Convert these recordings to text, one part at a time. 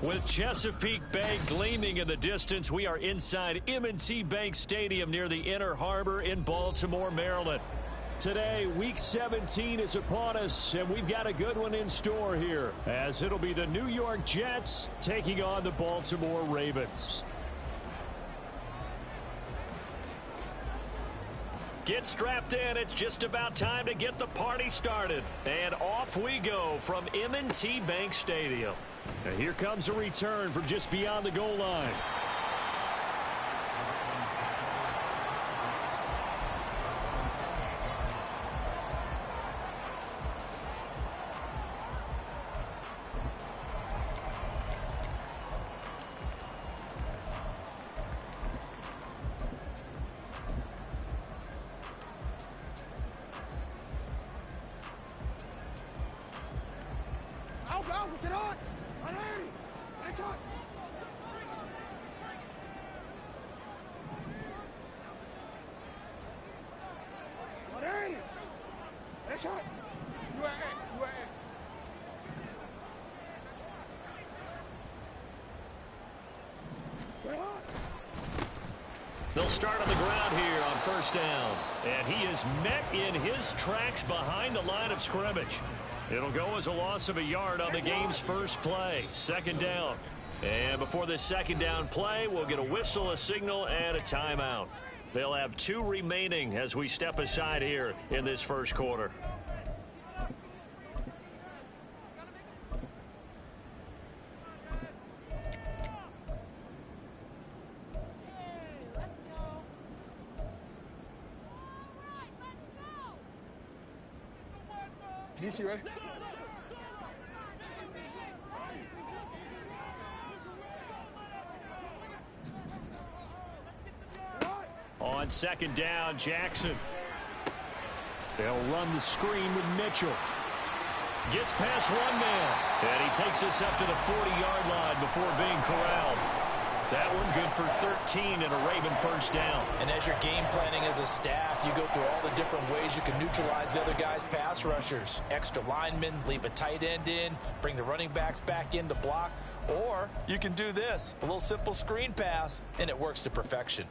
With Chesapeake Bay gleaming in the distance, we are inside M&T Bank Stadium near the Inner Harbor in Baltimore, Maryland. Today, week 17 is upon us, and we've got a good one in store here, as it'll be the New York Jets taking on the Baltimore Ravens. Get strapped in. It's just about time to get the party started. And off we go from M&T Bank Stadium. And here comes a return from just beyond the goal line. They'll start on the ground here on first down. And he is met in his tracks behind the line of scrimmage. It'll go as a loss of a yard on the game's first play. Second down. And before this second down play, we'll get a whistle, a signal, and a timeout. They'll have 2 remaining as we step aside here in this first quarter. DC, right? On second down, Jackson. They'll run the screen with Mitchell. Gets past one man. And he takes us up to the 40-yard line before being corralled. That one good for 13 and a Raven first down. And as you're game planning as a staff, you go through all the different ways you can neutralize the other guy's pass rushers. Extra linemen, leave a tight end in, bring the running backs back in to block. Or you can do this, a little simple screen pass, and it works to perfection.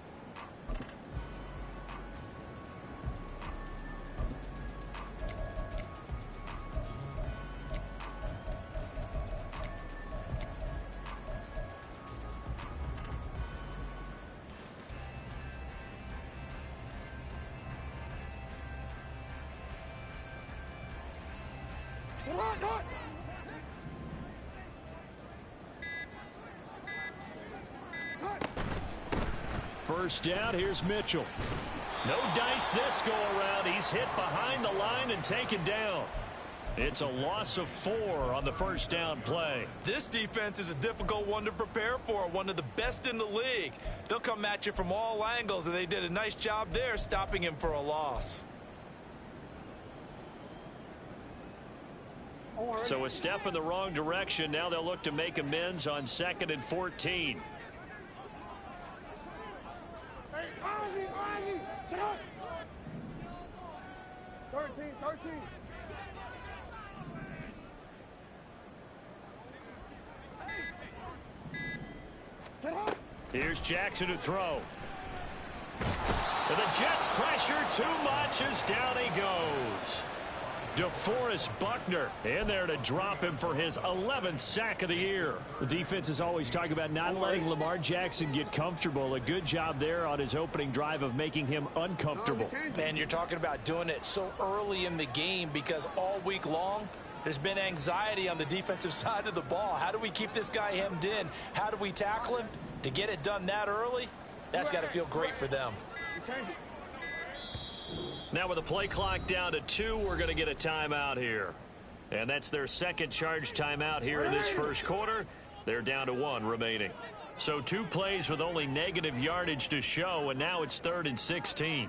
First down, here's Mitchell. No dice this go-around. He's hit behind the line and taken down. It's a loss of 4 on the first down play. This defense is a difficult one to prepare for, one of the best in the league. They'll come at you from all angles, and they did a nice job there stopping him for a loss. So a step in the wrong direction. Now they'll look to make amends on 2nd and 14. Sit up. 13. Sit up. Here's Jackson to throw. And the Jets pressure too much as down he goes. DeForest Buckner in there to drop him for his 11th sack of the year. The defense is always talking about not letting Lamar Jackson get comfortable. A good job there on his opening drive of making him uncomfortable. Man, you're talking about doing it so early in the game because all week long there's been anxiety on the defensive side of the ball. How do we keep this guy hemmed in? How do we tackle him? To get it done that early, that's got to feel great for them. Now with the play clock down to 2, we're going to get a timeout here. And that's their second charge timeout here in this first quarter. They're down to 1 remaining. So 2 plays with only negative yardage to show, and now it's 3rd and 16.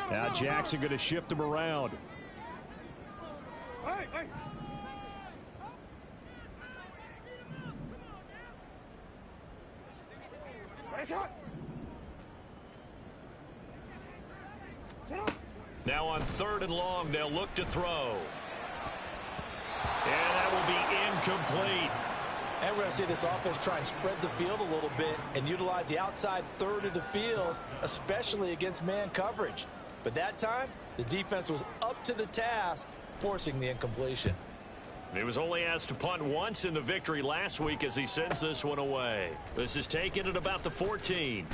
Now Jackson going to shift him around. Now on 3rd and long, they'll look to throw. And that will be incomplete. And we're going to see this offense try and spread the field a little bit and utilize the outside third of the field, especially against man coverage. But that time, the defense was up to the task, forcing the incompletion. He was only asked to punt once in the victory last week as he sends this one away. This is taken at about the 14.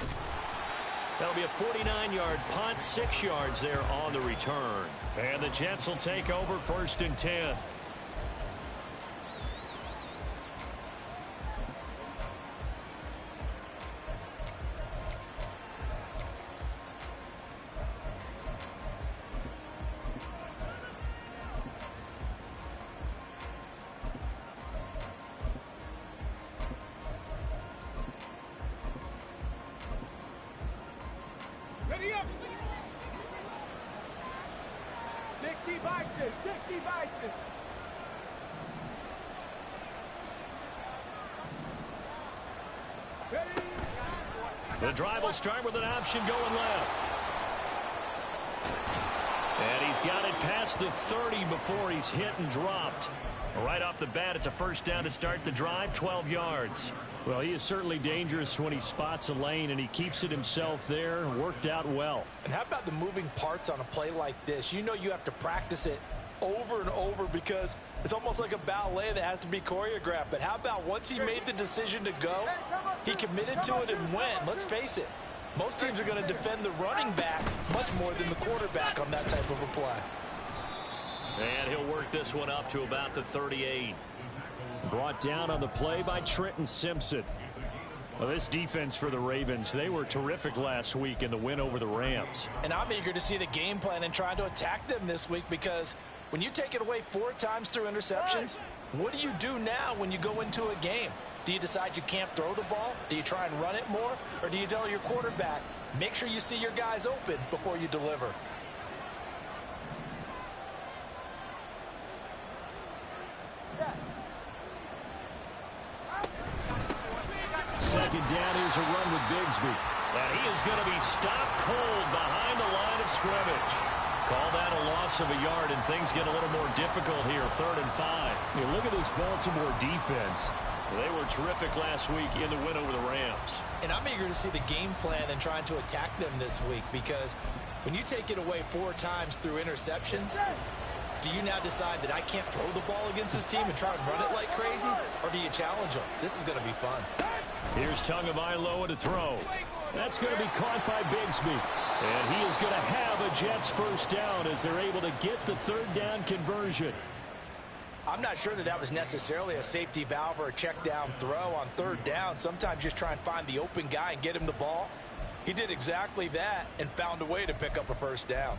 That'll be a 49-yard punt, 6 yards there on the return. And the Jets will take over 1st and 10. Ready up! 60 Bison! 60 Bison! Ready? The drive will start with an option going left. And he's got it past the 30 before he's hit and dropped. Right off the bat, it's a 1st down to start the drive, 12 yards. Well, he is certainly dangerous when he spots a lane, and he keeps it himself there. Worked out well. And how about the moving parts on a play like this? You know you have to practice it over and over because it's almost like a ballet that has to be choreographed. But how about once he made the decision to go, he committed to it and went. Let's face it, most teams are going to defend the running back much more than the quarterback on that type of a play. And he'll work this one up to about the 38. Brought down on the play by Trenton Simpson. Well, this defense for the Ravens, they were terrific last week in the win over the Rams. And I'm eager to see the game plan and trying to attack them this week because when you take it away 4 times through interceptions, what do you do now when you go into a game? Do you decide you can't throw the ball? Do you try and run it more? Or do you tell your quarterback, make sure you see your guys open before you deliver? Second down, here's a run with Bigsby. And he is going to be stopped cold behind the line of scrimmage. Call that a loss of a yard, and things get a little more difficult here, 3rd and 5. You look at this Baltimore defense. They were terrific last week in the win over the Rams. And I'm eager to see the game plan and trying to attack them this week because when you take it away 4 times through interceptions, do you now decide that I can't throw the ball against this team and try and run it like crazy? Or do you challenge them? This is going to be fun. Here's Tagovailoa to throw. That's going to be caught by Bigsby. And he is going to have a Jets 1st down as they're able to get the 3rd down conversion. I'm not sure that that was necessarily a safety valve or a check down throw on 3rd down. Sometimes just try and find the open guy and get him the ball. He did exactly that and found a way to pick up a 1st down.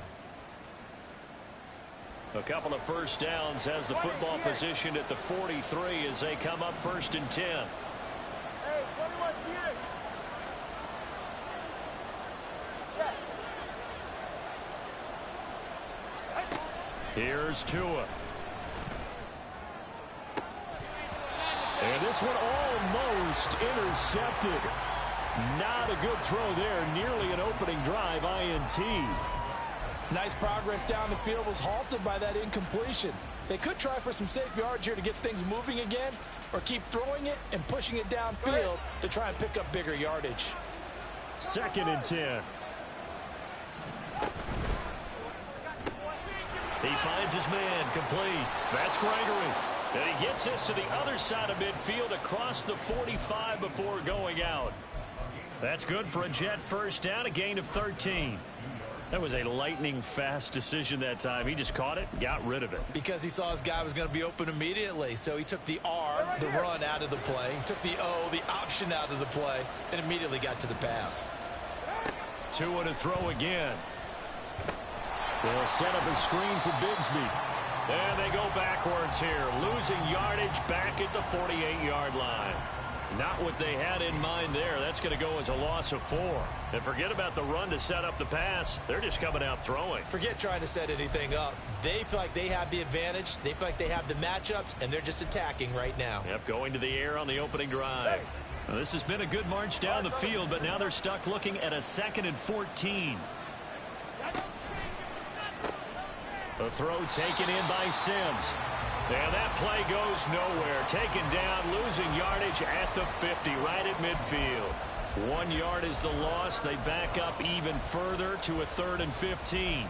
A couple of 1st downs has the football positioned at the 43 as they come up 1st and 10. Hey, 21 here. Here's Tua. And this one almost intercepted. Not a good throw there. Nearly an opening drive, INT. Nice progress down the field was halted by that incompletion. They could try for some safe yards here to get things moving again, or keep throwing it and pushing it downfield to try and pick up bigger yardage. 2nd and 10. He finds his man complete. That's Gregory. And he gets this to the other side of midfield across the 45 before going out. That's good for a Jet 1st down, a gain of 13. That was a lightning-fast decision that time. He just caught it, got rid of it. Because he saw his guy was going to be open immediately. So he took the R, the run, out of the play. He took the O, the option, out of the play, and immediately got to the pass. Tua to throw again. They'll set up a screen for Bigsby. And they go backwards here, losing yardage back at the 48-yard line. Not what they had in mind there. That's going to go as a loss of 4. And forget about the run to set up the pass. They're just coming out throwing. Forget trying to set anything up. They feel like they have the advantage. They feel like they have the matchups, and they're just attacking right now. Yep, going to the air on the opening drive. Now, this has been a good march down the field, but now they're stuck looking at a 2nd and 14. The throw taken in by Sims. And that play goes nowhere. Taken down, losing yardage at the 50, right at midfield. 1 yard is the loss. They back up even further to a 3rd and 15.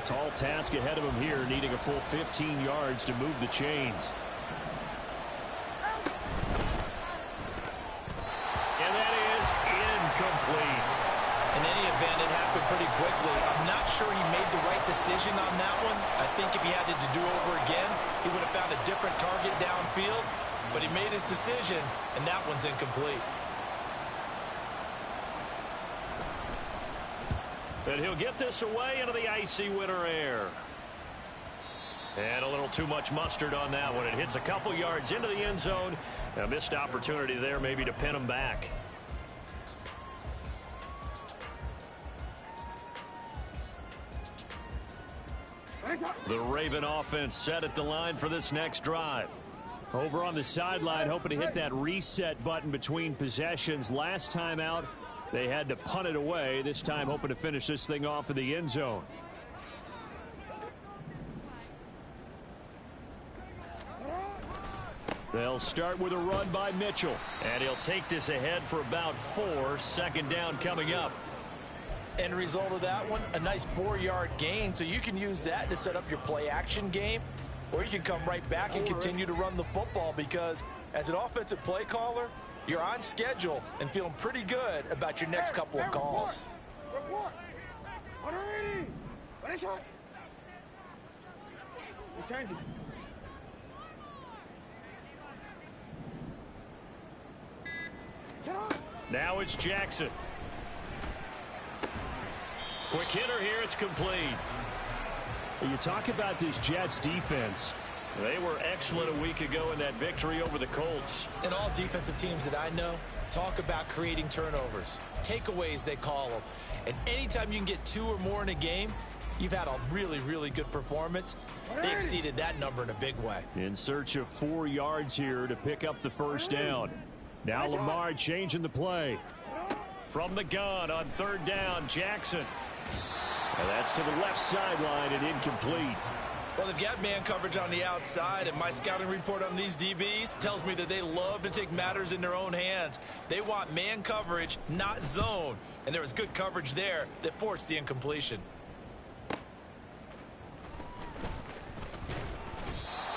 Tall task ahead of him here, needing a full 15 yards to move the chains. And that is incomplete. In any event, it happened pretty quickly. I'm not sure he made the right decision on that one. I think if he had to do over again, he would have found a different target downfield. But he made his decision, and that one's incomplete. And he'll get this away into the icy winter air. And a little too much mustard on that one. It hits a couple yards into the end zone. A missed opportunity there maybe to pin him back. The Raven offense set at the line for this next drive. Over on the sideline, hoping to hit that reset button between possessions. Last time out, they had to punt it away. This time hoping to finish this thing off in the end zone. They'll start with a run by Mitchell. And he'll take this ahead for about 4. 2nd down coming up. End result of that one, a nice 4-yard gain. So you can use that to set up your play action game. Or you can come right back and continue to run the football, because as an offensive play caller, you're on schedule and feeling pretty good about your next couple of calls. Now it's Jackson. Quick hitter here. It's complete. You talk about this Jets defense. They were excellent a week ago in that victory over the Colts. And all defensive teams that I know talk about creating turnovers. Takeaways, they call them. And anytime you can get 2 or more in a game, you've had a really, really good performance. They exceeded that number in a big way. In search of 4 yards here to pick up the first down. Now Lamar changing the play. From the gun on 3rd down, Jackson. And that's to the left sideline and incomplete. Well, they've got man coverage on the outside, and my scouting report on these DBs tells me that they love to take matters in their own hands. They want man coverage, not zone. And there was good coverage there that forced the incompletion.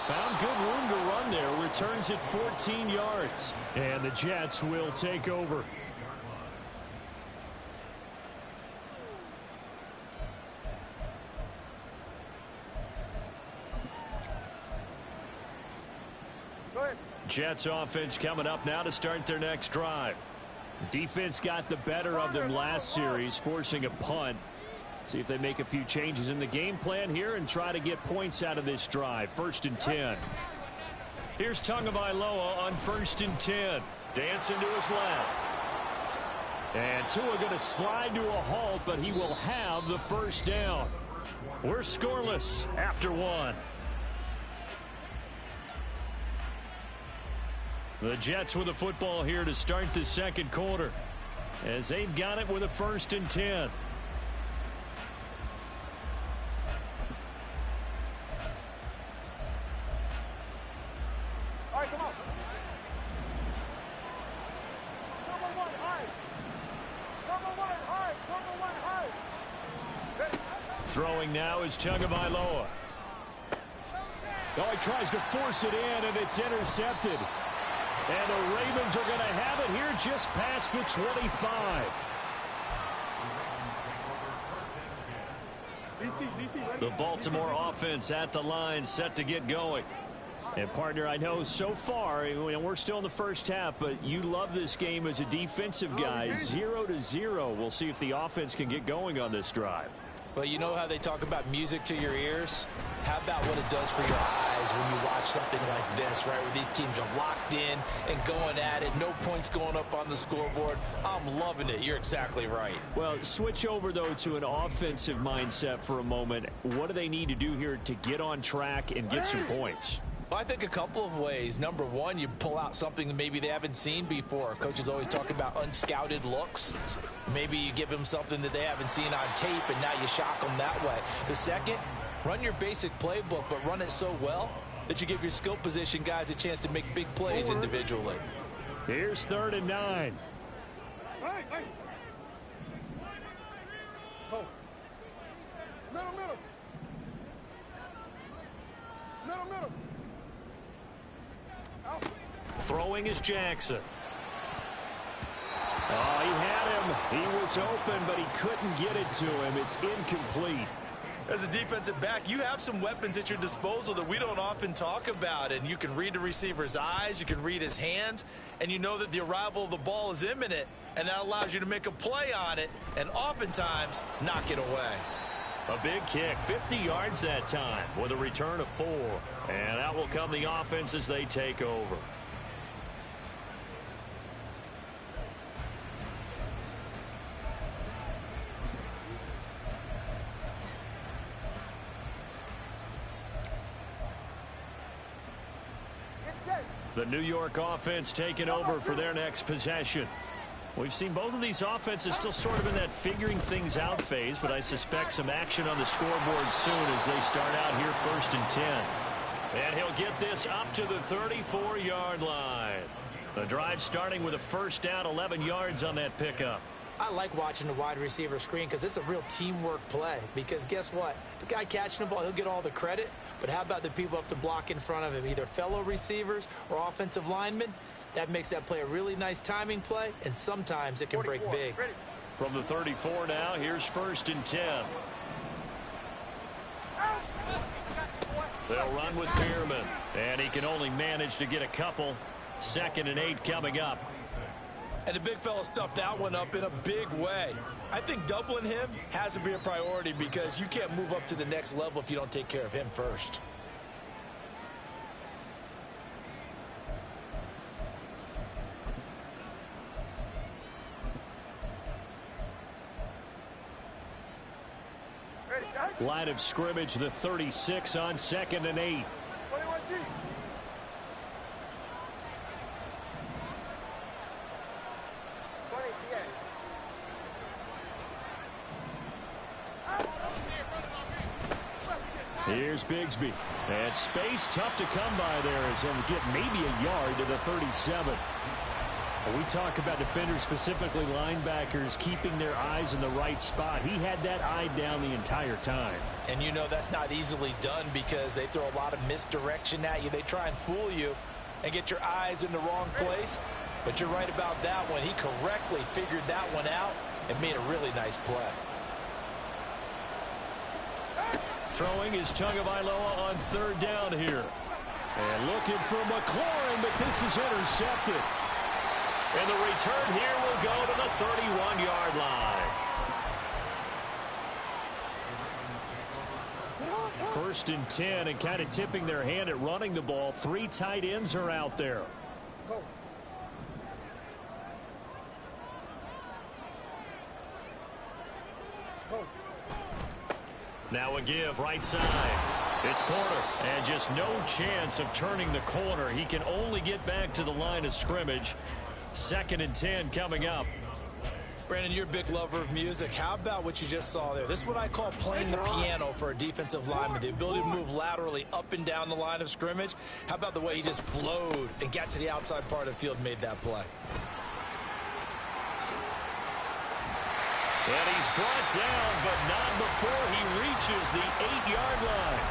Found good room to run there. Returns at 14 yards. And the Jets will take over. Jets offense coming up now to start their next drive. Defense got the better of them last series, forcing a punt. See if they make a few changes in the game plan here and try to get points out of this drive. 1st and 10. Here's Tagovailoa on 1st and 10. Dancing to his left. And Tua going to slide to a halt, but he will have the first down. We're scoreless after 1. The Jets with the football here to start the 2nd quarter, as they've got it with a 1st and 10. All right, come on. Turbo 1 high. Turbo 1 high. Turbo 1 high. Ready. Throwing now is Tagovailoa. Oh, he tries to force it in, and it's intercepted. And the Ravens are going to have it here just past the 25. The Baltimore offense at the line, set to get going. And, partner, I know so far, we're still in the first half, but you love this game as a defensive guy. 0-0. We'll see if the offense can get going on this drive. Well, you know how they talk about music to your ears? How about what it does for your eyes when you watch something like this, right, where these teams are locked in and going at it, no points going up on the scoreboard? I'm loving it. You're exactly right. Well, switch over, though, to an offensive mindset for a moment. What do they need to do here to get on track and get some points? Well, I think a couple of ways. Number one, you pull out something that maybe they haven't seen before. Coaches always talk about unscouted looks. Maybe you give them something that they haven't seen on tape, and now you shock them that way. The second, run your basic playbook, but run it so well that you give your skill position guys a chance to make big plays individually. Here's 3rd and 9. Hey. Go. Middle. Out. Throwing is Jackson. Oh, he had him. He was open, but he couldn't get it to him. It's incomplete. As a defensive back, you have some weapons at your disposal that we don't often talk about, and you can read the receiver's eyes, you can read his hands, and you know that the arrival of the ball is imminent, and that allows you to make a play on it and oftentimes knock it away. A big kick, 50 yards that time with a return of 4. And that will come the offense as they take over. The New York offense taking over for their next possession. We've seen both of these offenses still sort of in that figuring things out phase, but I suspect some action on the scoreboard soon as they start out here 1st and 10. And he'll get this up to the 34-yard line. The drive starting with a first down, 11 yards on that pickup. I like watching the wide receiver screen because it's a real teamwork play. Because guess what? The guy catching the ball, he'll get all the credit. But how about the people up to block in front of him, either fellow receivers or offensive linemen? That makes that play a really nice timing play, and sometimes it can break big. From the 34 now, here's 1st and 10. They'll run with Pearman, and he can only manage to get a couple. 2nd and 8 coming up. And the big fella stuffed that one up in a big way. I think doubling him has to be a priority because you can't move up to the next level if you don't take care of him first. Line of scrimmage, the 36 on 2nd and 8. 21G. Here's Bigsby. And space tough to come by there as he'll get maybe a yard to the 37. We talk about defenders, specifically linebackers, keeping their eyes in the right spot. He had that eye down the entire time. And you know that's not easily done because they throw a lot of misdirection at you. They try and fool you and get your eyes in the wrong place. But you're right about that one. He correctly figured that one out and made a really nice play. Throwing is Tagovailoa on 3rd down here. And looking for McLaurin, but this is intercepted. And the return here will go to the 31-yard line. 1st and 10, and kind of tipping their hand at running the ball. 3 tight ends are out there. Go. Now a give right side. It's Porter, and just no chance of turning the corner. He can only get back to the line of scrimmage. 2nd and 10 coming up. Brandon, you're a big lover of music. How about what you just saw there? This is what I call playing the piano for a defensive lineman. The ability to move laterally up and down the line of scrimmage. How about the way he just flowed and got to the outside part of the field and made that play? And he's brought down, but not before he reaches the 8-yard line.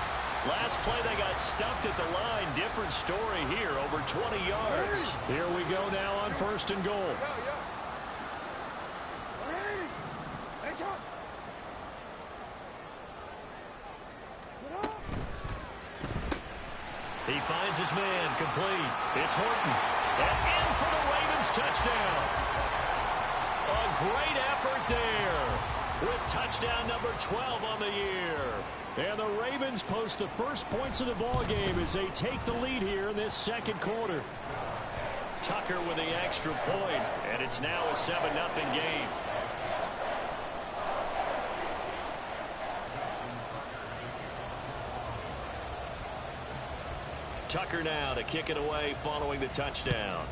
Last play, they got stuffed at the line. Different story here, over 20 yards. Here we go now on 1st and goal. He finds his man, complete. It's Horton. And in for the Ravens touchdown. A great effort there with touchdown number 12 on the year. And the Ravens post the first points of the ball game as they take the lead here in this 2nd quarter. Tucker with the extra point, and it's now a 7-0 game. Tucker now to kick it away following the touchdown.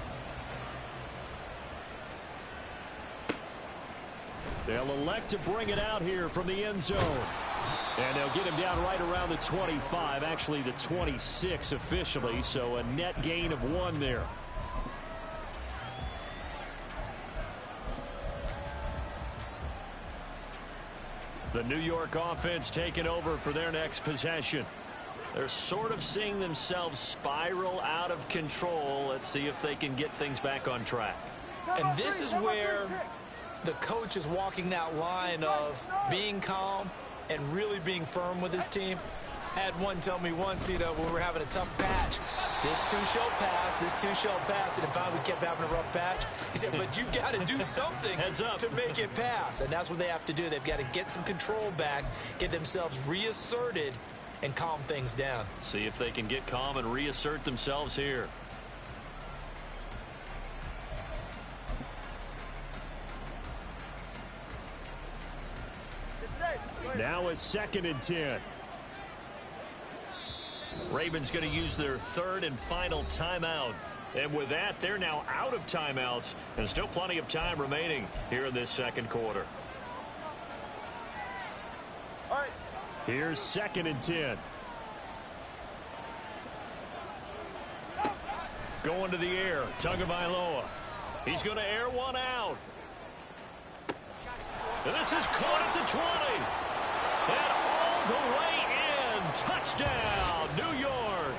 They'll elect to bring it out here from the end zone. And they'll get him down right around the 25, actually the 26 officially, so a net gain of 1 there. The New York offense taking over for their next possession. They're sort of seeing themselves spiral out of control. Let's see if they can get things back on track. And this is where the coach is walking that line of being calm and really being firm with his team. I had one tell me once, when we were having a tough patch, this too shall pass, this too shall pass, and finally we kept having a rough patch. He said, but you got to do something to make it pass, and that's what they have to do. They've got to get some control back, get themselves reasserted, and calm things down. See if they can get calm and reassert themselves here. Now it's 2nd and 10. Ravens going to use their 3rd and final timeout. And with that, they're now out of timeouts. And still plenty of time remaining here in this 2nd quarter. All right. Here's 2nd and 10. Going to the air. Tagovailoa. He's going to air one out. And this is caught at the 20. And all the way in. Touchdown, New York.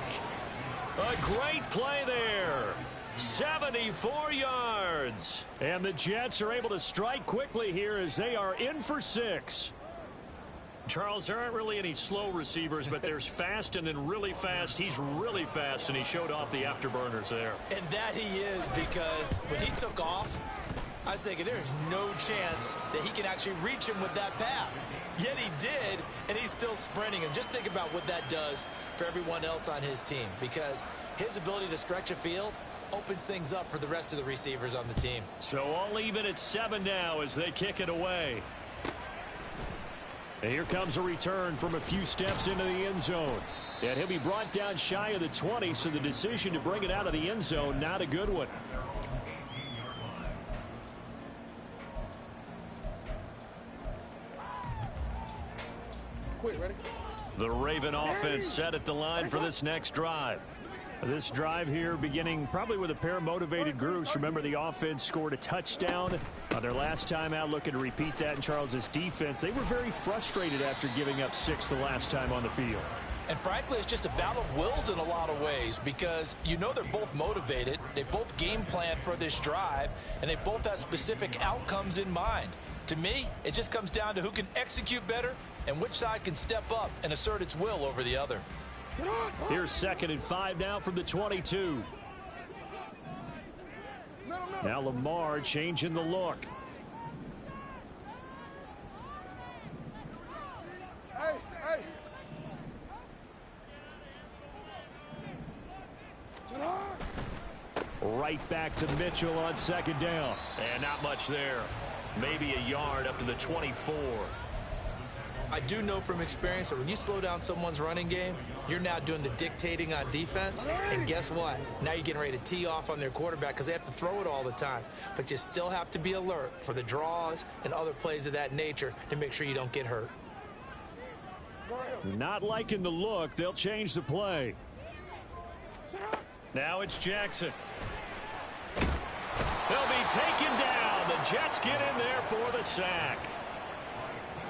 A great play there. 74 yards. And the Jets are able to strike quickly here as they are in for 6. Charles, there aren't really any slow receivers, but there's fast and then really fast. He's really fast, and he showed off the afterburners there. And that he is, because when he took off, I was thinking there's no chance that he can actually reach him with that pass. Yet he did, and he's still sprinting. And just think about what that does for everyone else on his team, because his ability to stretch a field opens things up for the rest of the receivers on the team. So all even at 7 now as they kick it away. And here comes a return from a few steps into the end zone. And he'll be brought down shy of the 20, so the decision to bring it out of the end zone, not a good one. Ready? The Raven offense set at the line for this next drive. This drive here beginning probably with a pair of motivated groups. Remember, the offense scored a touchdown on their last time out, looking to repeat that in Charles's defense. They were very frustrated after giving up 6 the last time on the field. And frankly, it's just a battle of wills in a lot of ways, because they're both motivated. They both game plan for this drive, and they both have specific outcomes in mind. To me, it just comes down to who can execute better and which side can step up and assert its will over the other. Here's 2nd and 5 now from the 22. Now Lamar changing the look. Hey. Right back to Mitchell on 2nd down. And not much there. Maybe a yard up to the 24. I do know from experience that when you slow down someone's running game, you're now doing the dictating on defense. And guess what? Now you're getting ready to tee off on their quarterback because they have to throw it all the time. But you still have to be alert for the draws and other plays of that nature to make sure you don't get hurt. Not liking the look. They'll change the play. Now it's Jackson. They'll be taken down. The Jets get in there for the sack.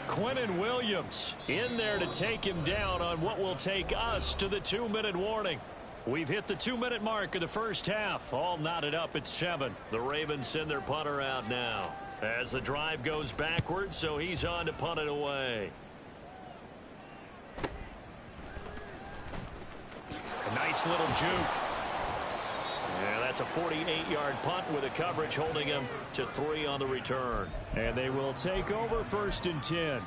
Quinnen Williams in there to take him down on what will take us to the 2-minute warning. We've hit the 2-minute mark of the first half. All knotted up at 7. The Ravens send their punter out now as the drive goes backwards, so he's on to punt it away. A nice little juke. Yeah, that's a 48-yard punt with a coverage holding him to 3 on the return. And they will take over 1st and 10.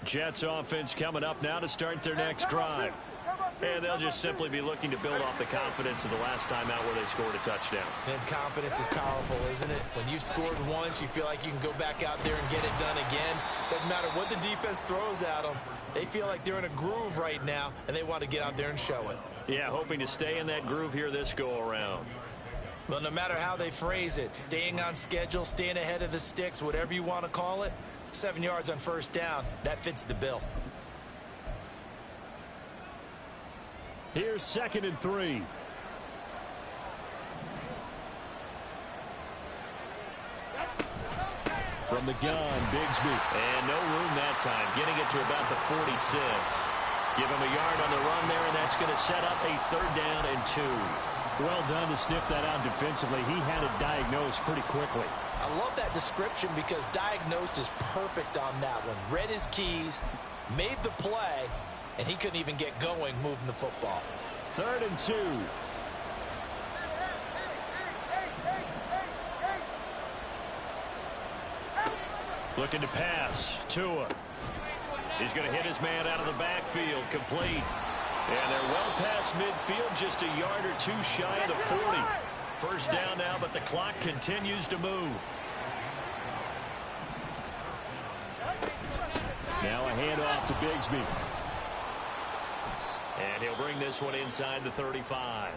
Jets offense coming up now to start their next drive. And they'll just simply be looking to build off the confidence of the last time out where they scored a touchdown. And confidence is powerful, isn't it? When you've scored once, you feel like you can go back out there and get it done again. Doesn't matter what the defense throws at them. They feel like they're in a groove right now, and they want to get out there and show it. Yeah, hoping to stay in that groove here this go-around. Well, no matter how they phrase it, staying on schedule, staying ahead of the sticks, whatever you want to call it, 7 yards on first down, that fits the bill. Here's 2nd and 3. From the gun, Bigsby. And no room that time, getting it to about the 46. Give him a yard on the run there, and that's going to set up a 3rd down and 2. Well done to sniff that out defensively. He had it diagnosed pretty quickly. I love that description because diagnosed is perfect on that one. Read his keys, made the play, and he couldn't even get going moving the football. 3rd and 2. Looking to pass. Tua. He's going to hit his man out of the backfield. Complete. And they're well past midfield, just a yard or two shy of the 40. First down now, but the clock continues to move. Now a handoff to Bigsby. And he'll bring this one inside the 35.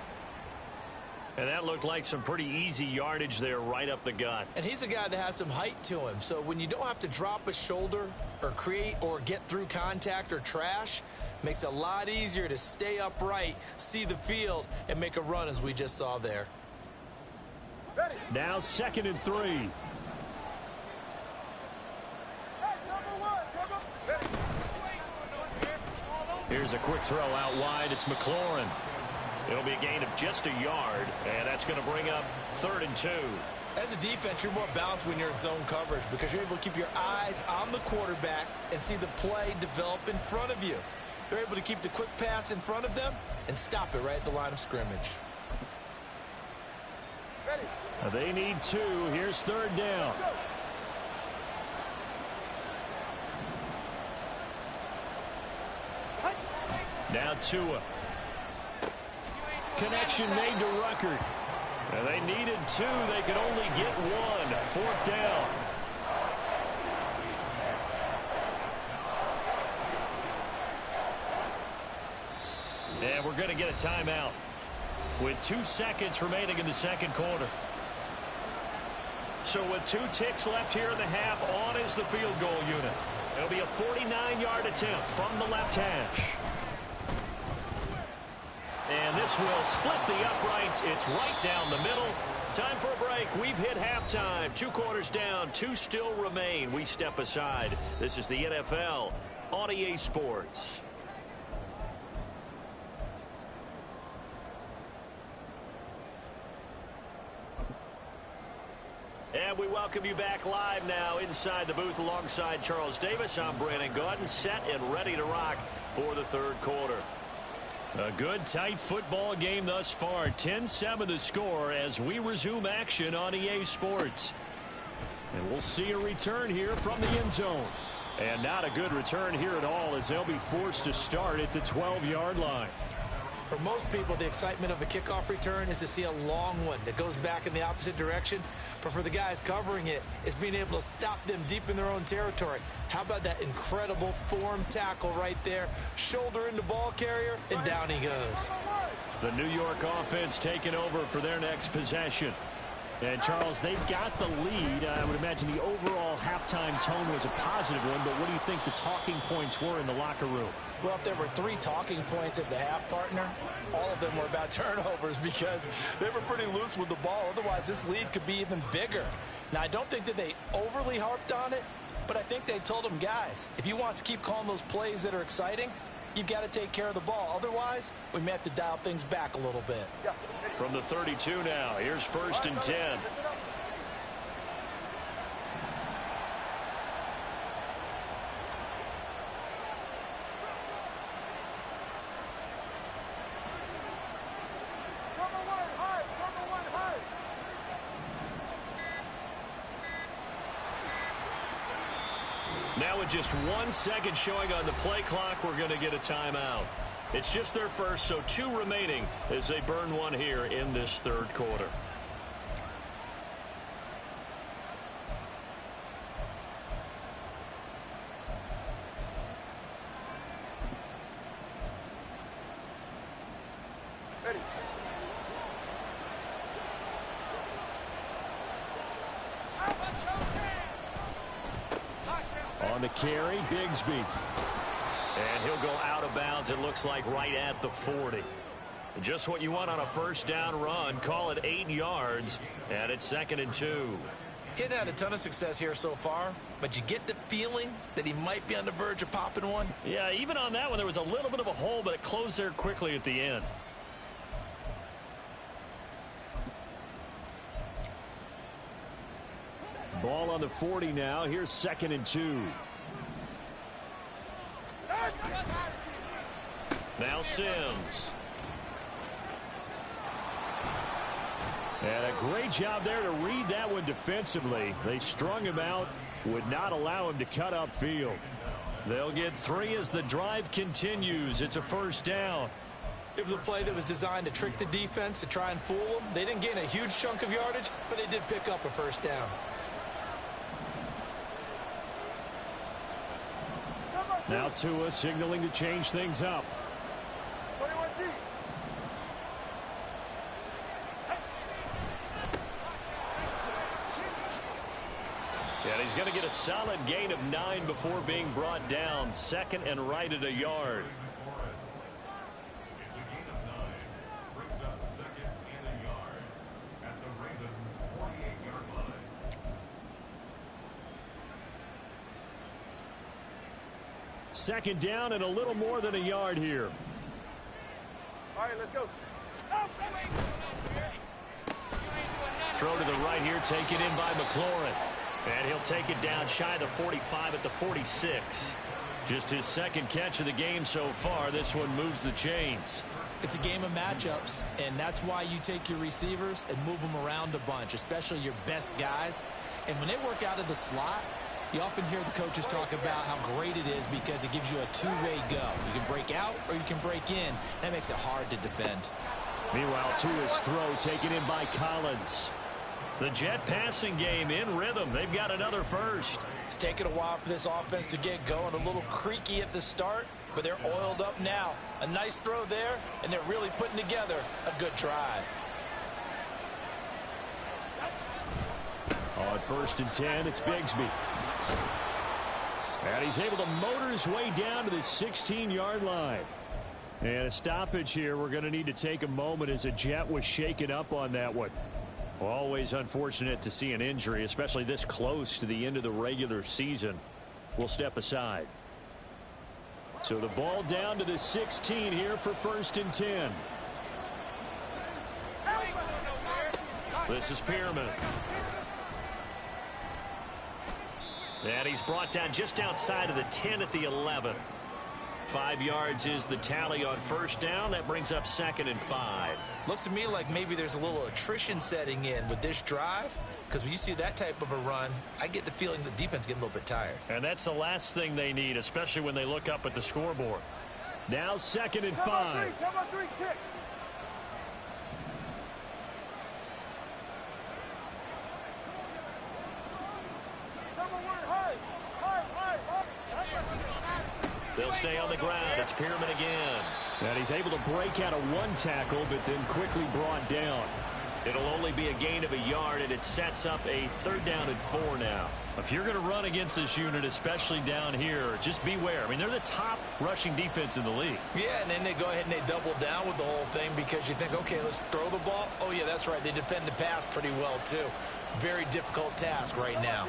And that looked like some pretty easy yardage there right up the gut. And he's a guy that has some height to him. So when you don't have to drop a shoulder or create or get through contact or trash, makes it a lot easier to stay upright, see the field, and make a run as we just saw there. Now 2nd and 3. Here's a quick throw out wide. It's McLaurin. It'll be a gain of just a yard, and that's going to bring up 3rd and 2. As a defense, you're more balanced when you're in zone coverage because you're able to keep your eyes on the quarterback and see the play develop in front of you. They're able to keep the quick pass in front of them and stop it right at the line of scrimmage. They need 2. Here's 3rd down. Now Tua. Connection made to Ruckert. And they needed 2. They could only get 1. 4th down. And we're going to get a timeout with 2 seconds remaining in the 2nd quarter. So with 2 ticks left here in the half, on is the field goal unit. It'll be a 49-yard attempt from the left hash. And this will split the uprights. It's right down the middle. Time for a break. We've hit halftime. 2 quarters down. 2 still remain. We step aside. This is the NFL on EA Sports. And we welcome you back live now inside the booth alongside Charles Davis. I'm Brandon Gaudin, set and ready to rock for the 3rd quarter. A good, tight football game thus far. 10-7 the score as we resume action on EA Sports. And we'll see a return here from the end zone. And not a good return here at all as they'll be forced to start at the 12-yard line. For most people, the excitement of a kickoff return is to see a long one that goes back in the opposite direction. But for the guys covering it, it's being able to stop them deep in their own territory. How about that incredible form tackle right there? Shoulder into ball carrier, and down he goes. The New York offense taking over for their next possession. And, Charles, they've got the lead. I would imagine the overall halftime tone was a positive one, but what do you think the talking points were in the locker room? Well, if there were 3 talking points at the half, partner, all of them were about turnovers because they were pretty loose with the ball. Otherwise, this lead could be even bigger. Now, I don't think that they overly harped on it, but I think they told them, guys, if you want to keep calling those plays that are exciting, you've got to take care of the ball. Otherwise, we may have to dial things back a little bit. From the 32 now, here's 1st and 10. Now with just 1 second showing on the play clock, we're going to get a timeout. It's just their first, so 2 remaining as they burn one here in this third quarter. Ready. On the carry, Bigsby. And he'll go out of bounds, it looks like, right at the 40. Just what you want on a first down run. Call it 8 yards, and it's 2nd and 2. He's had a ton of success here so far, but you get the feeling that he might be on the verge of popping one. Yeah, even on that one, there was a little bit of a hole, but it closed there quickly at the end. Ball on the 40 now. Here's 2nd and 2. Now Sims. And a great job there to read that one defensively. They strung him out, would not allow him to cut upfield. They'll get 3 as the drive continues. It's a first down. It was a play that was designed to trick the defense, to try and fool them. They didn't gain a huge chunk of yardage, but they did pick up a first down. Now Tua signaling to change things up. 21G. And he's going to get a solid gain of 9 before being brought down. 2nd and right at a yard. It's a gain of 9. Brings up 2nd and a yard at the Ravens' 48-yard line. Second down and a little more than a yard here. All right, let's go. Throw to the right here, taken in by McLaurin. And he'll take it down shy of the 45 at the 46. Just his 2nd catch of the game so far. This one moves the chains. It's a game of matchups, and that's why you take your receivers and move them around a bunch, especially your best guys. And when they work out of the slot, you often hear the coaches talk about how great it is because it gives you a two-way go. You can break out or you can break in. That makes it hard to defend. Meanwhile, Tua's throw taken in by Collins. The Jet passing game in rhythm. They've got another first. It's taken a while for this offense to get going. A little creaky at the start, but they're oiled up now. A nice throw there, and they're really putting together a good drive. On 1st and 10, it's Bigsby. And he's able to motor his way down to the 16-yard line. And a stoppage here. We're going to need to take a moment as a Jet was shaken up on that one. Always unfortunate to see an injury, especially this close to the end of the regular season. We'll step aside. So the ball down to the 16 here for 1st and 10. This is Pierman. And he's brought down just outside of the 10 at the 11. 5 yards is the tally on first down. That brings up 2nd and 5. Looks to me like maybe there's a little attrition setting in with this drive, because when you see that type of a run, I get the feeling the defense getting a little bit tired. And that's the last thing they need, especially when they look up at the scoreboard. Now 2nd and 5. Come on, 3, kick. They'll stay on the ground. It's Pierman again. And he's able to break out of one tackle, but then quickly brought down. It'll only be a gain of a yard, and it sets up a 3rd down and 4 now. If you're going to run against this unit, especially down here, just beware. I mean, they're the top rushing defense in the league. Yeah, and then they go ahead and they double down with the whole thing because you think, okay, let's throw the ball. Oh, yeah, that's right. They defend the pass pretty well, too. Very difficult task right now.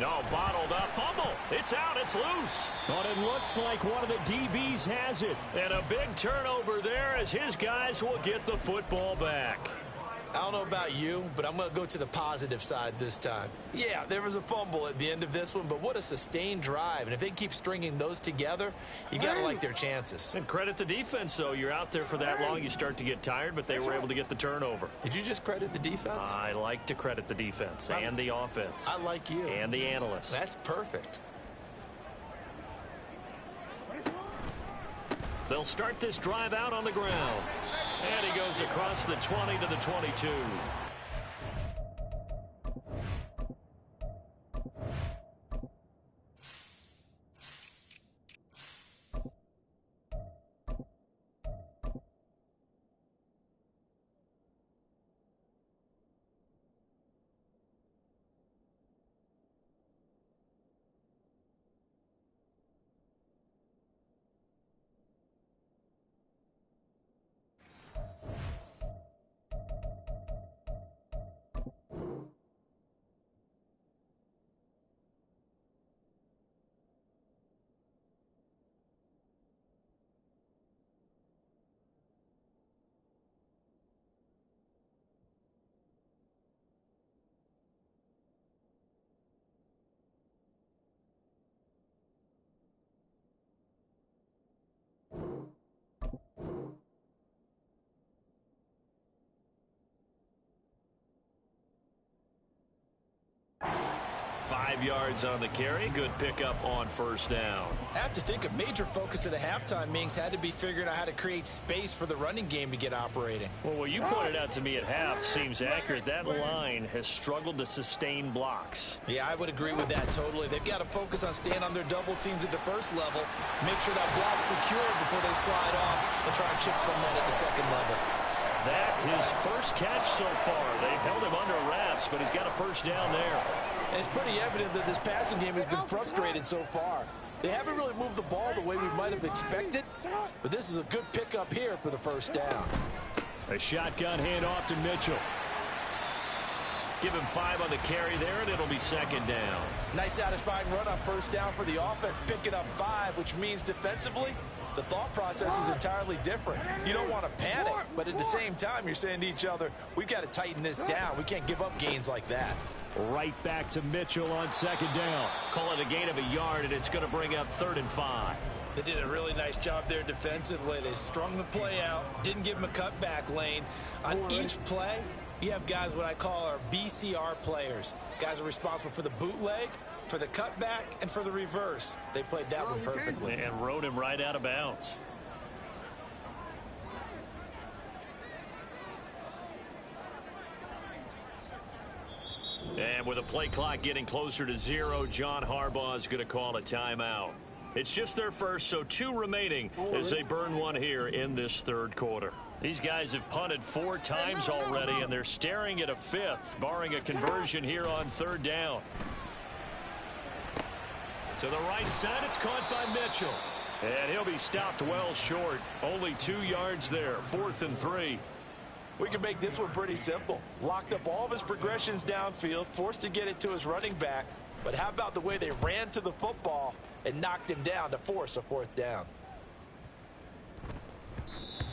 No, bottled up. Fumble. It's out. It's loose. But it looks like one of the DBs has it. And a big turnover there as his guys will get the football back. I don't know about you, but I'm going to go to the positive side this time. Yeah, there was a fumble at the end of this one, but what a sustained drive. And if they keep stringing those together, you got to like their chances. And credit the defense, though. You're out there for that long, you start to get tired, but they were able to get the turnover. Did you just credit the defense? I like to credit the defense and the offense. I like you. And the analysts. That's perfect. They'll start this drive out on the ground. And he goes across the 20 to the 22. Yards on the carry. Good pickup on first down. I have to think a major focus of the halftime meetings had to be figuring out how to create space for the running game to get operating. Well, what you pointed out to me at half seems accurate. That line has struggled to sustain blocks. Yeah, I would agree with that totally. They've got to focus on staying on their double teams at the first level, make sure that block's secure before they slide off and try and chip someone at the second level. That his first catch so far. They've held him under wraps, but he's got a first down there. And it's pretty evident that this passing game has been frustrated so far. They haven't really moved the ball the way we might have expected, but this is a good pickup here for the first down. A shotgun handoff to Mitchell. Give him 5 on the carry there, and it'll be second down. Nice satisfying run on first down for the offense, picking up 5, which means defensively, the thought process is entirely different. You don't want to panic, but at the same time, you're saying to each other, we've got to tighten this down. We can't give up gains like that. Right back to Mitchell on second down. Call it a gain of a yard, and it's going to bring up 3rd and 5. They did a really nice job there defensively. They strung the play out, didn't give him a cutback lane. On each play, you have guys what I call our BCR players. Guys are responsible for the bootleg, for the cutback, and for the reverse. They played that one perfectly. And rode him right out of bounds. And with the play clock getting closer to 0, John Harbaugh is going to call a timeout. It's just their first, so 2 remaining as they burn one here in this 3rd quarter. These guys have punted 4 times already, and they're staring at a 5th, barring a conversion here on 3rd down. To the right side, it's caught by Mitchell. And he'll be stopped well short. Only 2 yards there, 4th and 3. We can make this one pretty simple. Locked up all of his progressions downfield, forced to get it to his running back. But how about the way they ran to the football and knocked him down to force a 4th down?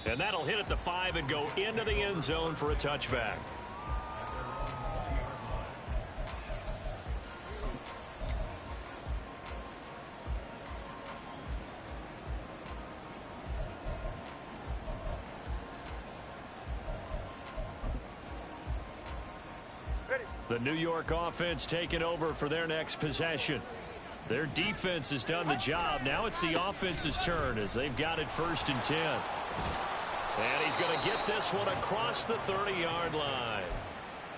And that'll hit at the 5 and go into the end zone for a touchback. The New York offense taking over for their next possession. Their defense has done the job. Now it's the offense's turn as they've got it 1st and 10. And he's going to get this one across the 30-yard line.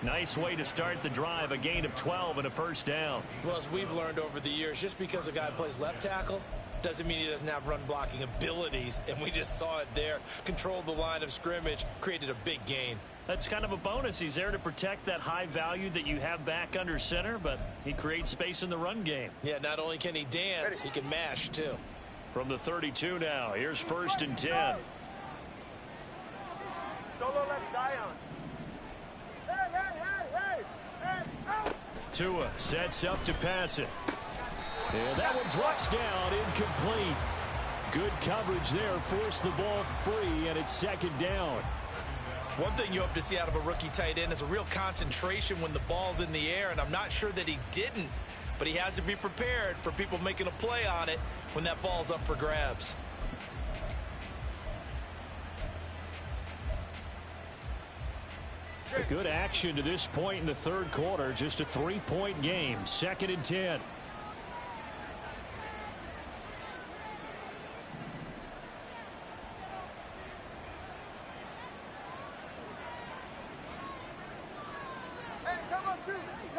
Nice way to start the drive, a gain of 12 and a first down. Well, as we've learned over the years, just because a guy plays left tackle doesn't mean he doesn't have run blocking abilities, and we just saw it there. Controlled the line of scrimmage, created a big gain. That's kind of a bonus. He's there to protect that high value that you have back under center, but he creates space in the run game. Yeah, not only can he dance, he can mash, too. From the 32 now, here's 1st and 10. Solo left Zion. Hey, Tua sets up to pass it. And that one drops down, incomplete. Good coverage there, forced the ball free, and it's 2nd down. One thing you hope to see out of a rookie tight end is a real concentration when the ball's in the air, and I'm not sure that he didn't, but he has to be prepared for people making a play on it when that ball's up for grabs. Good action to this point in the 3rd quarter. Just a 3-point game. 2nd and 10.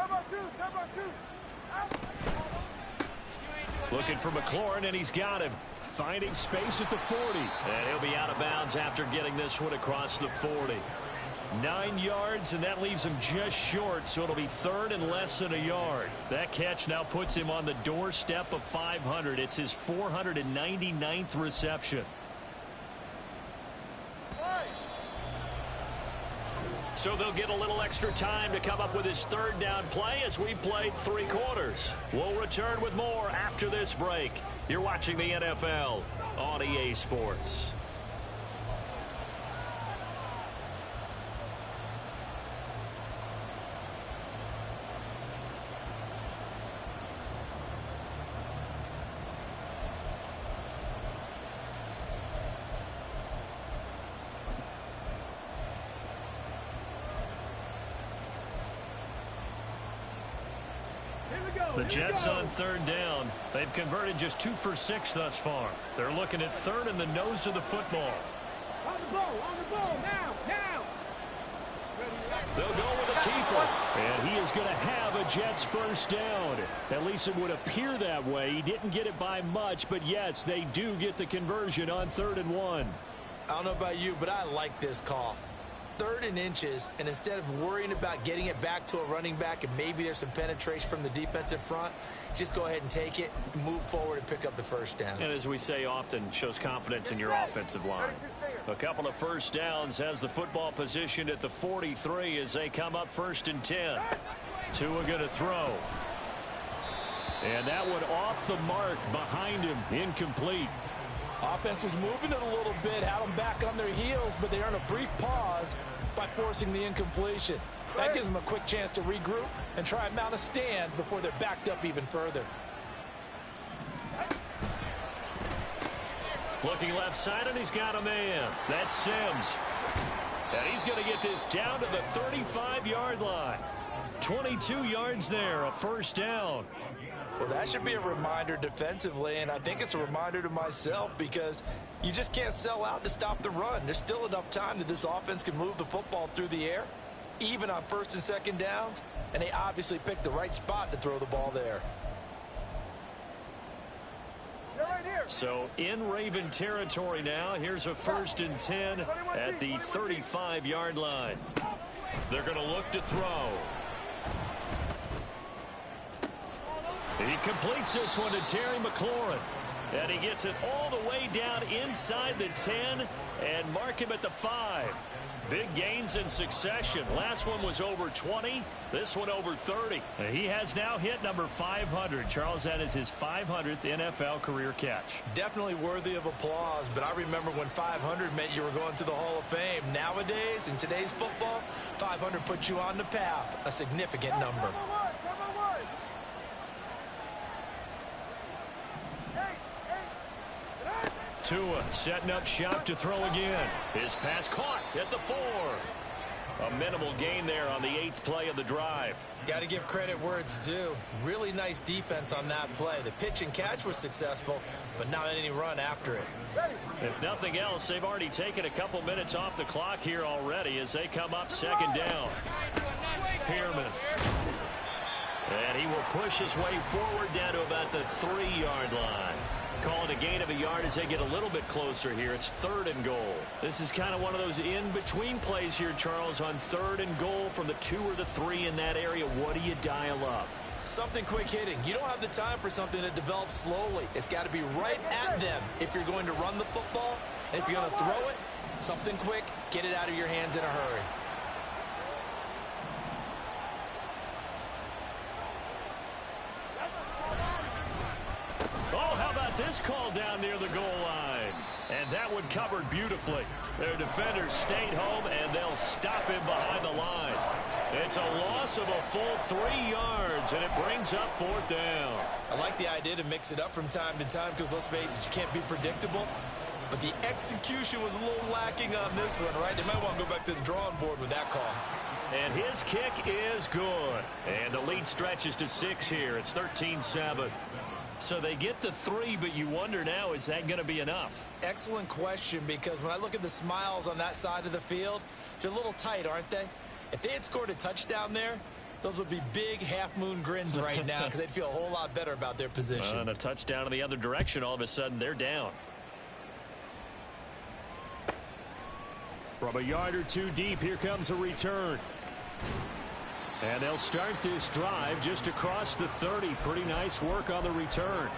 Turbo two. Out. Looking for McLaurin, and he's got him. Finding space at the 40. And he'll be out of bounds after getting this one across the 40. 9 yards, and that leaves him just short, so it'll be third and less than a yard. That catch now puts him on the doorstep of 500. It's his 499th reception. So they'll get a little extra time to come up with his third down play as we played 3 quarters. We'll return with more after this break. You're watching the NFL on EA Sports. The Jets on third down. They've converted just 2 for 6 thus far. They're looking at third in the nose of the football. On the ball, now. They'll go with a keeper. And he is going to have a Jets first down. At least it would appear that way. He didn't get it by much, but yes, they do get the conversion on 3rd and 1. I don't know about you, but I like this call. 3rd and inches, and instead of worrying about getting it back to a running back and maybe there's some penetration from the defensive front, just go ahead and take it, move forward, and pick up the first down. And as we say often, shows confidence in your offensive line. A couple of first downs has the football positioned at the 43 as they come up 1st and 10. Tua going to throw. And that one off the mark behind him, incomplete. Offense was moving it a little bit, had them back on their heels, but they earn a brief pause by forcing the incompletion. That gives them a quick chance to regroup and try and mount a stand before they're backed up even further. Looking left side, and he's got a man. That's Sims. And he's going to get this down to the 35-yard line. 22 yards there, a first down. Well, that should be a reminder defensively, and I think it's a reminder to myself because you just can't sell out to stop the run. There's still enough time that this offense can move the football through the air, even on 1st and 2nd downs, and they obviously picked the right spot to throw the ball there. So in Raven territory now, here's a 1st and 10 at the 35-yard line. They're going to look to throw. He completes this one to Terry McLaurin. And he gets it all the way down inside the 10 and mark him at the 5. Big gains in succession. Last one was over 20. This one over 30. He has now hit number 500. Charles, that is his 500th NFL career catch. Definitely worthy of applause, but I remember when 500 meant you were going to the Hall of Fame. Nowadays, in today's football, 500 puts you on the path, a significant number. Tua setting up shop to throw again. His pass caught at the 4. A minimal gain there on the 8th play of the drive. Got to give credit where it's due. Really nice defense on that play. The pitch and catch was successful, but not any run after it. If nothing else, they've already taken a couple minutes off the clock here already as they come up 2nd down. Pearman. And he will push his way forward down to about the 3-yard line. Calling a gain of a yard as they get a little bit closer here. It's 3rd and goal. This is kind of one of those in-between plays here, Charles, on 3rd and goal from the 2 or the 3 in that area. What do you dial up? Something quick hitting. You don't have the time for something that develops slowly. It's got to be right at them if you're going to run the football. And if you're going to throw it, something quick, get it out of your hands in a hurry. Oh, how about this call down near the goal line? And that one covered beautifully. Their defenders stayed home, and they'll stop him behind the line. It's a loss of a full 3 yards, and it brings up 4th down. I like the idea to mix it up from time to time because, let's face it, you can't be predictable. But the execution was a little lacking on this one, right? They might want to go back to the drawing board with that call. And his kick is good. And the lead stretches to 6 here. It's 13-7. So they get the 3, but you wonder now, is that going to be enough? Excellent question, because when I look at the smiles on that side of the field, they're a little tight, aren't they? If they had scored a touchdown there, Those would be big half-moon grins right now because they'd feel a whole lot better about their position. And a touchdown in the other direction, all of a sudden they're down. From a yard or two deep, here comes a return. And they'll start this drive just across the 30. Pretty nice work on the return.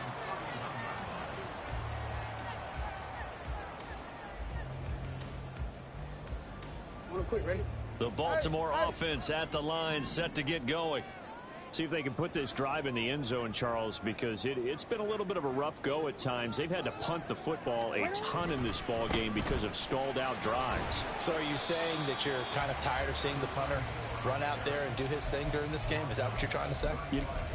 Real quick, ready? The Baltimore offense at the line, set to get going. See if they can put this drive in the end zone, Charles, because it's been a little bit of a rough go at times. They've had to punt the football a ton in this ball game because of stalled out drives. So are you saying that you're kind of tired of seeing the punter run out there and do his thing during this game? Is that what you're trying to say?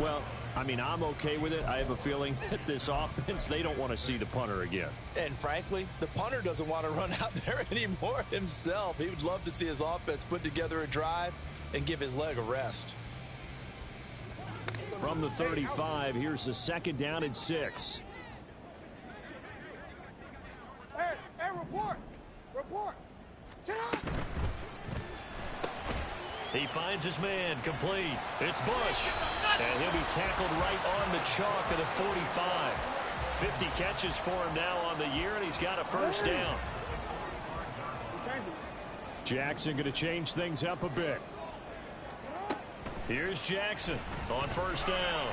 Well, I mean, I'm okay with it. I have a feeling that this offense, they don't want to see the punter again. And frankly, the punter doesn't want to run out there anymore himself. He would love to see his offense put together a drive and give his leg a rest. From the 35, here's the second down and 6. Hey, report! Report! Sit up! He finds his man, complete. It's Bush. And he'll be tackled right on the chalk of the 45. 50 catches for him now on the year, and he's got a first down. Jackson going to change things up a bit. Here's Jackson on first down.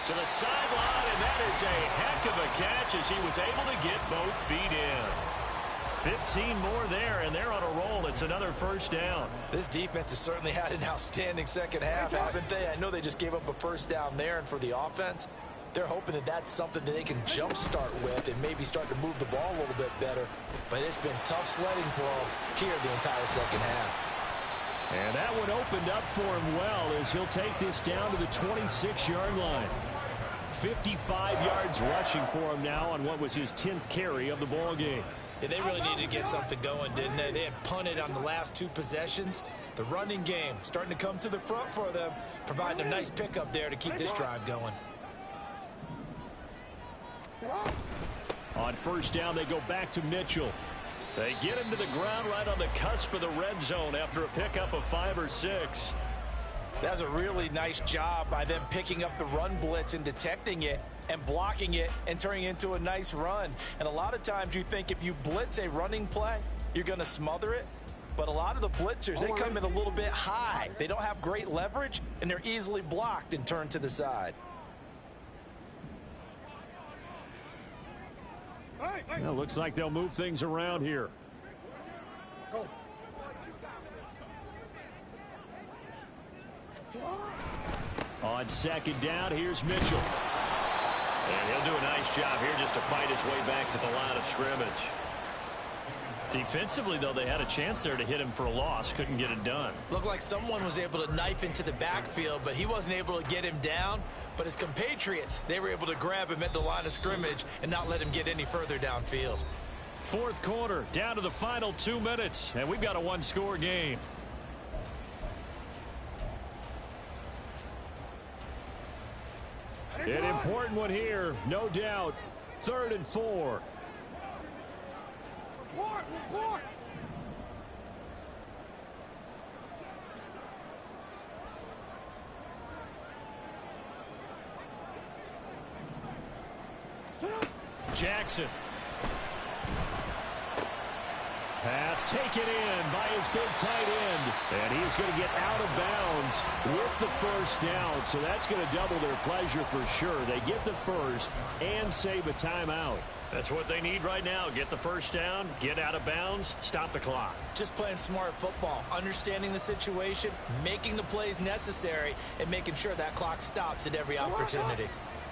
To the sideline, and that is a heck of a catch as he was able to get both feet in. 15 more there, and they're on a roll. It's another first down. This defense has certainly had an outstanding second half, haven't they? I know they just gave up a first down there, and for the offense, they're hoping that that's something that they can jumpstart with and maybe start to move the ball a little bit better. But it's been tough sledding for them here the entire second half. And that one opened up for him well as he'll take this down to the 26-yard line. 55 yards rushing for him now on what was his 10th carry of the ball game. Yeah, they really needed to get something going, didn't they? They had punted on the last two possessions. The running game starting to come to the front for them, providing a nice pickup there to keep this drive going. On first down, they go back to Mitchell. They get him to the ground right on the cusp of the red zone after a pickup of 5 or 6. That's a really nice job by them picking up the run blitz and detecting it and blocking it and turning it into a nice run. And a lot of times you think if you blitz a running play, you're going to smother it. But a lot of the blitzers, they come in a little bit high. They don't have great leverage, and they're easily blocked and turned to the side. Well, looks like they'll move things around here. On second down, here's Mitchell. And he'll do a nice job here just to fight his way back to the line of scrimmage. Defensively, though, they had a chance there to hit him for a loss. Couldn't get it done. Looked like someone was able to knife into the backfield, but he wasn't able to get him down. But his compatriots, they were able to grab him at the line of scrimmage and not let him get any further downfield. Fourth quarter, down to the final 2 minutes, and we've got a one-score game. An important one here, no doubt. 3rd and 4. Report! Jackson. Pass taken in by his big tight end. And he's going to get out of bounds with the first down. So that's going to double their pleasure for sure. They get the first and save a timeout. That's what they need right now. Get the first down, get out of bounds, stop the clock. Just playing smart football, understanding the situation, making the plays necessary, and making sure that clock stops at every opportunity.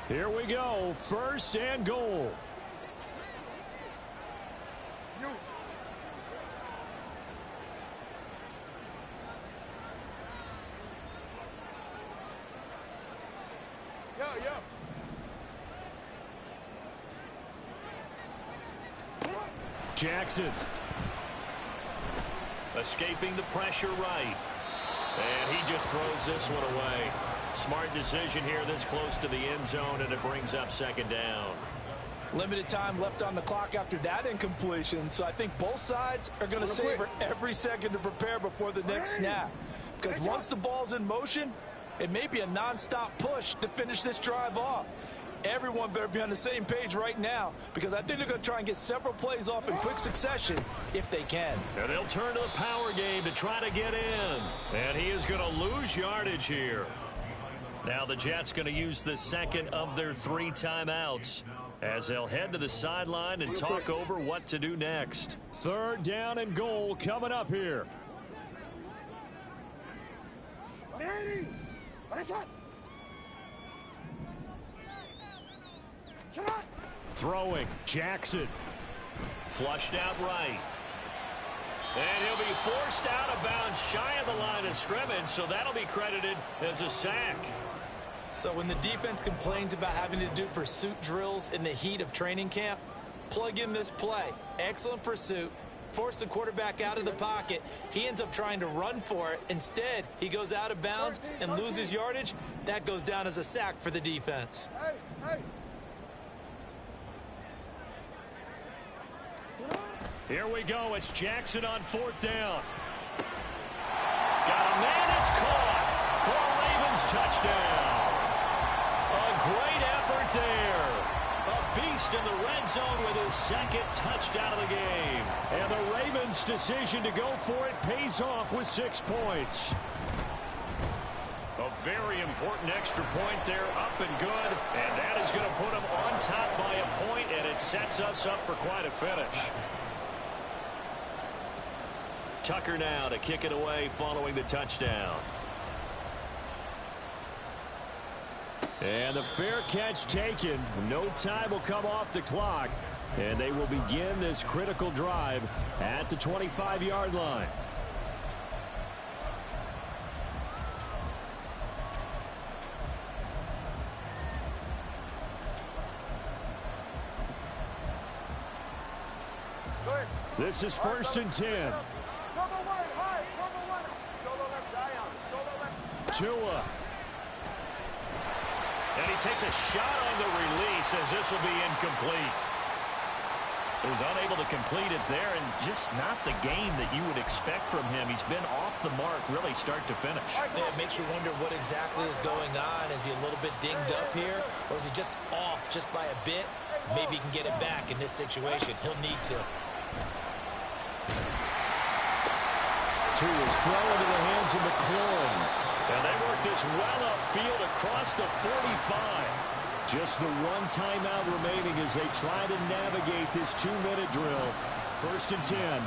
Here we go. 1st and goal. Yo. Jackson. Escaping the pressure right. And he just throws this one away. Smart decision here this close to the end zone, and it brings up 2nd down. Limited time left on the clock after that incompletion, so I think both sides are going to savor every second to prepare before the next snap. because once the ball's in motion, it may be a nonstop push to finish this drive off. Everyone better be on the same page right now, because I think they're going to try and get several plays off in quick succession if they can. And they'll turn to the power game to try to get in. And he is going to lose yardage here. Now the Jets going to use the second of their 3 timeouts as they'll head to the sideline and talk over what to do next. 3rd down and goal coming up here. Throwing, Jackson. Flushed out right. And he'll be forced out of bounds shy of the line of scrimmage, so that'll be credited as a sack. So when the defense complains about having to do pursuit drills in the heat of training camp, plug in this play. Excellent pursuit. Force the quarterback out of the pocket. He ends up trying to run for it. Instead, he goes out of bounds and loses yardage. That goes down as a sack for the defense. Here we go. It's Jackson on 4th down. Got a man. It's caught for a Ravens touchdown. A great effort there. A beast in the red zone with his 2nd touchdown of the game. And the Ravens' decision to go for it pays off with 6 points. A very important extra point there, up and good. And that is going to put him on top by a point, and it sets us up for quite a finish. Tucker now to kick it away following the touchdown. And the fair catch taken. No time will come off the clock. And they will begin this critical drive at the 25-yard line. This is 1st and 10. Tua. And he takes a shot on the release as this will be incomplete. So he's unable to complete it there, and just not the game that you would expect from him. He's been off the mark really start to finish. Yeah, it makes you wonder what exactly is going on. Is he a little bit dinged up here, or is he just off just by a bit? Maybe he can get it back in this situation. He'll need to. Tua's throw into the hands of McLaurin. And they work this well upfield across the 45. Just the 1 timeout remaining as they try to navigate this 2-minute drill. 1st and 10.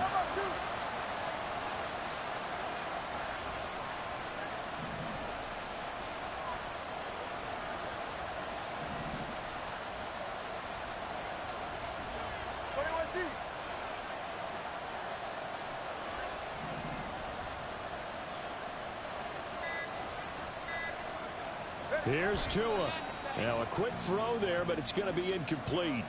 Here's Tua. Now a quick throw there, but it's going to be incomplete.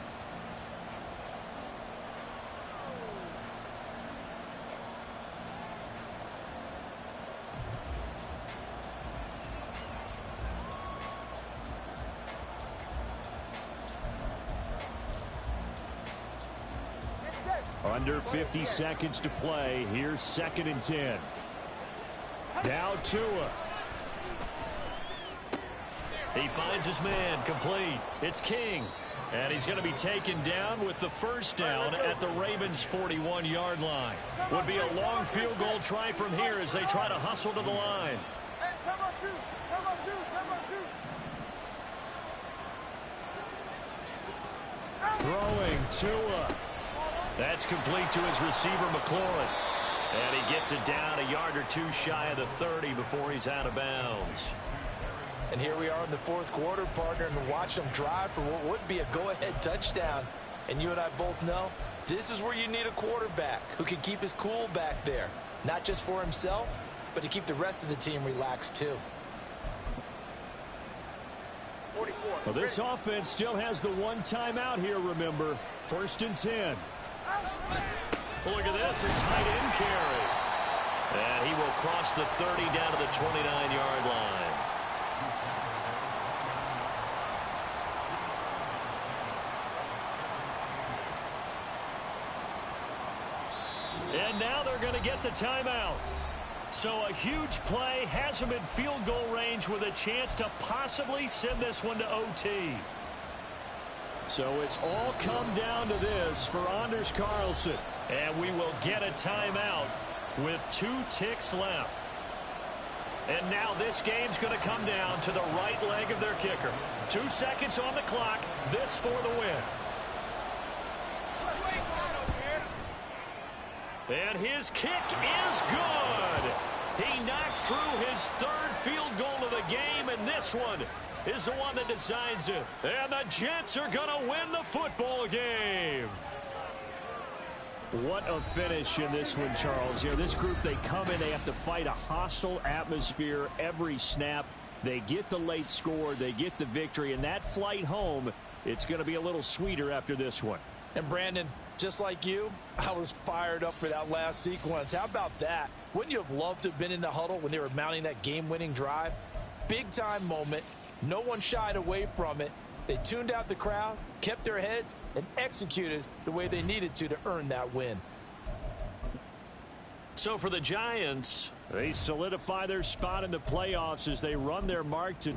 Under 50 seconds to play. Here's 2nd and 10. Now Tua. He finds his man, complete. It's King. And he's going to be taken down with the 1st down at the Ravens' 41-yard line. Would be a long field goal try from here as they try to hustle to the line. Throwing Tua. That's complete to his receiver, McLaurin. And he gets it down a yard or 2 shy of the 30 before he's out of bounds. And here we are in the 4th quarter, partner, and watch them drive for what would be a go-ahead touchdown. And you and I both know this is where you need a quarterback who can keep his cool back there. Not just for himself, but to keep the rest of the team relaxed too. Well, this offense still has the 1 timeout here, remember. 1st and 10. Look at this, a tight end carry. And he will cross the 30 down to the 29-yard line. And now they're going to get the timeout. So a huge play has him in field goal range with a chance to possibly send this one to OT. So it's all come down to this for Anders Carlson. And we will get a timeout with 2 ticks left. And now this game's going to come down to the right leg of their kicker. 2 seconds on the clock. This for the win. And his kick is good. He knocks through his 3rd field goal of the game, and this one is the one that decides it. And the Jets are going to win the football game. What a finish in this one, Charles. You know, this group, they come in, they have to fight a hostile atmosphere every snap. They get the late score, they get the victory, and that flight home, it's going to be a little sweeter after this one. And Brandon, just like you, I was fired up for that last sequence. How about that? Wouldn't you have loved to have been in the huddle when they were mounting that game-winning drive? Big-time moment. No one shied away from it. They tuned out the crowd, kept their heads, and executed the way they needed to earn that win. So for the Giants, they solidify their spot in the playoffs as they run their mark to